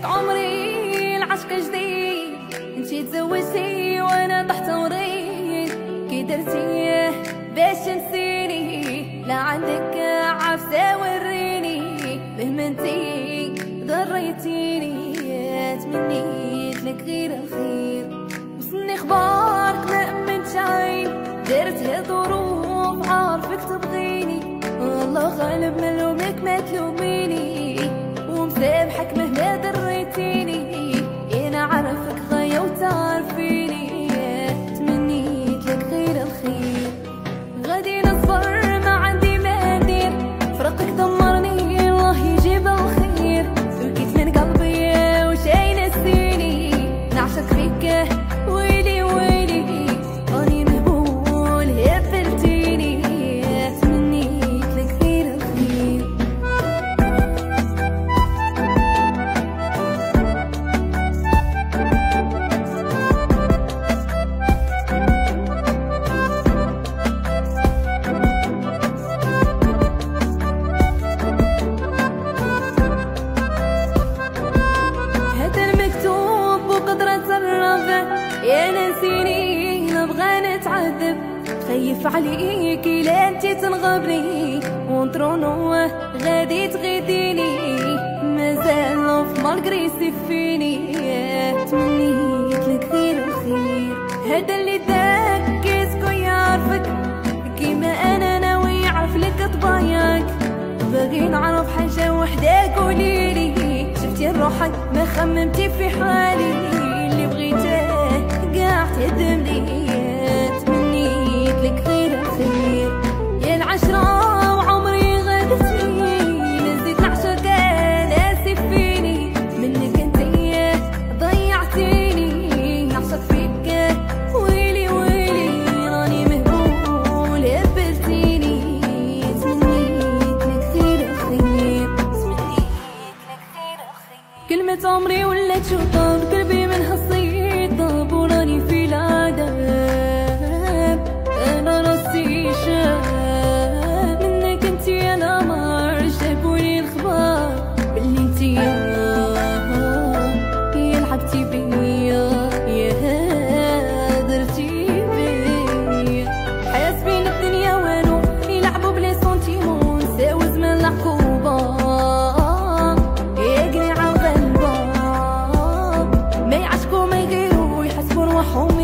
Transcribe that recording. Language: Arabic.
لك عمري العشق جديد، انتي تزوجتي وانا طحت وريد. كي درتي باش تنسيني، لا عندك عفسه وريني. مهما انتي ضريتيني تمنيت لك غير الخير. وصلني اخبارك ما امنتش عين، درتها ظروف عارفك تبغيني. والله غالب ملومك ما تلوميني، ومسامحك مهما ضريتيني. انا عارفك غايه وتعرفيني، تمنيت لك غير الخير. غادي نصبر ما عندي ما ندير، فراقك دمرني الله يجيب الخير. بكيت من قلبي وشي نسيني، نعشق فيك ويلي ويلي. راني مهبول هبلتيني، تمنيت لك غير الخير. يا نسيني نبغى نتعذب، خايف عليك لا انتي تنغبني. ونطرونو غادي تغيديني، مازال في مالغري سيفيني. تمنيت لك غير الخير. هذا اللي داك كيسكو يعرفك، كيما انا ناوي يعرف لك طباياك. باغي نعرف حاجه وحده قوليلي، شفتي روحك ما خممتي في حالي. اللي بغيته قاع تهدمني، تمنيت لك غير الخير. يا العشرة وعمري غادرتي، نزيد نعشق ناسي فيني. منك انتي ضيعتيني، نعشق فيك ويلي ويلي. راني مهبول هبلتيني، تمنيت لك غير الخير. تمنيت لك غير الخير. كلمة عمري ولات شطار، قلبي منها صيد ضاب. وراني في العذاب انا راسي شاب. منك انتي انا مار، جابولي الخبار بلي انتي يا لعبتي بيا، يا درتي بيا. حاسبين الدنيا والو يلعبوا بلي سونتيمون، نساو زمان العقوبة يجري عالغلبة. ما يعشقوا ما يغيروا، يحسبوا رواحهم